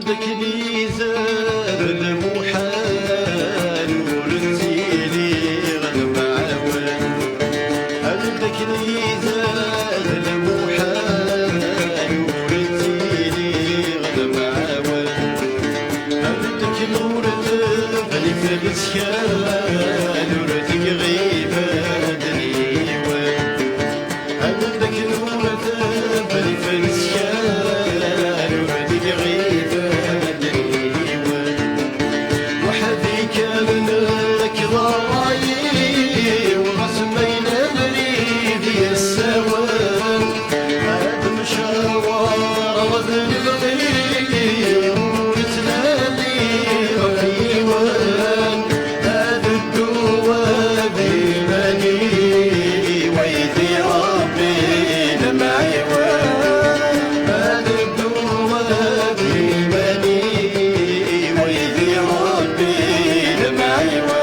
عندك لي زاد المحال ورزيلي غنم عوان عندك لي زاد المحال ورزيلي غنم عوان عندك نور غني في الاسكان ورتك غيبة دنيوان عندك نور غني في الاسكان ورتك غيبة دنيوان وحدي كان لك ضرايب وغسمينا بريد يا السوان هاد مشاور وذن الغيب ورتنادي غيوان هاد الدواب ماني ويدي ربي لمعيوان هاد الدواب ماني ويدي ربي لمعيوان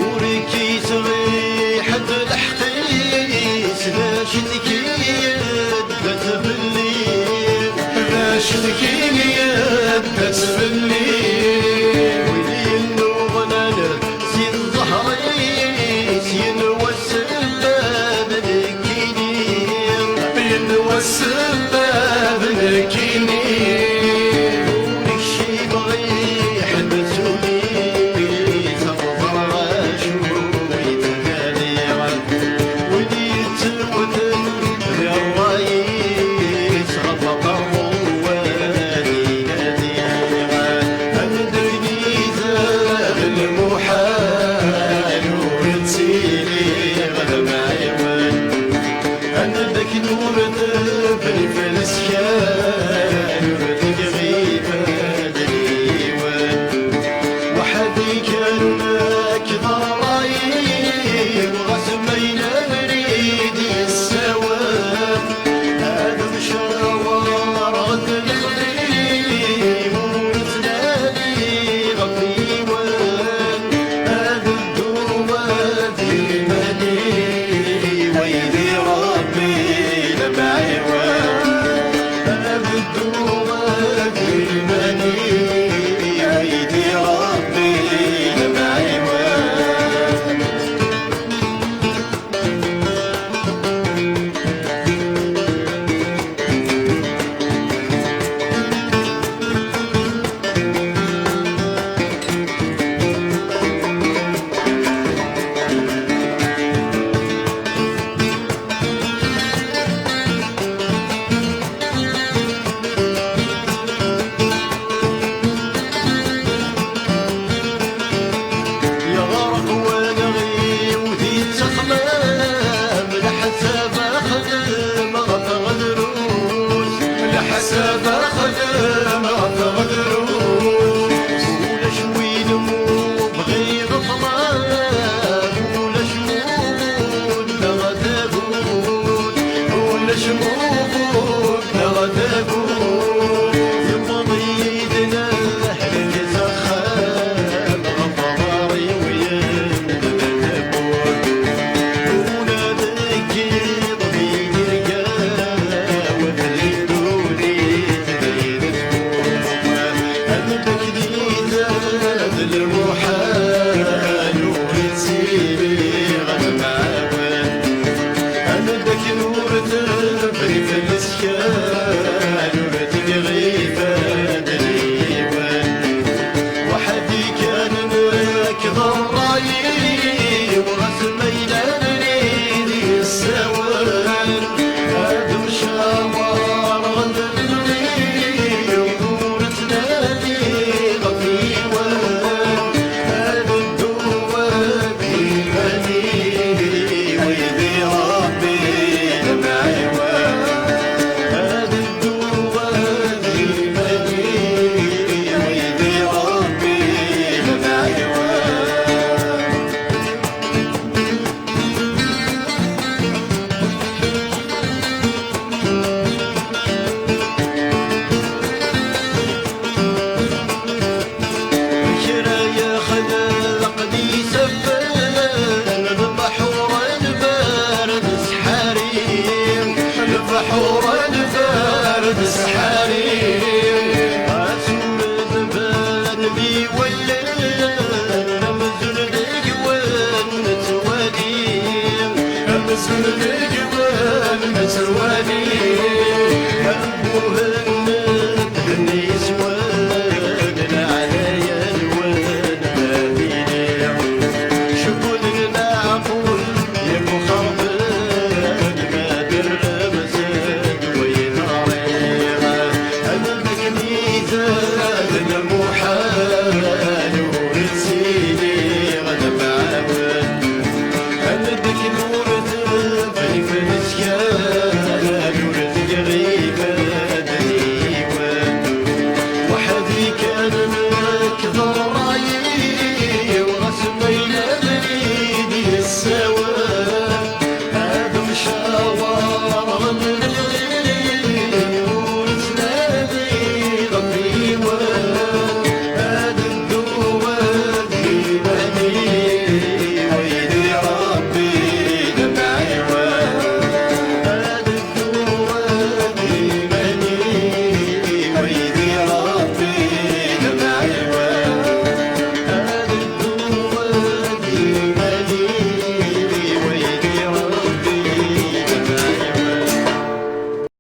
وريكي صريحة الحقيس باش تكيد بتبلي باش تكيد بتبلي ولي النغنان زين ظهري زين والسباب نكيني بين والسباب نكيني ولك شي بغي حبسوني تنظر عاشوري تهاني وديت ودن للرايس غضب الرواني نادي عندني زاد المحال ورتسيلي غنم عيوان عندك نور دبري في الاسكان ورتك غيبة دنيوان وحدي كان لك ضرايب وغسمينا بريد السوان هذا مشاور غد الغريب ورثناني غفيوان هذا الدواد ماني ويدي ربي لمعيوان هذا الدواد ماني ويدي ربي لمعيوان يا غرق ونغي وذي تخمام الحساب خدم غطى غدروس الحساب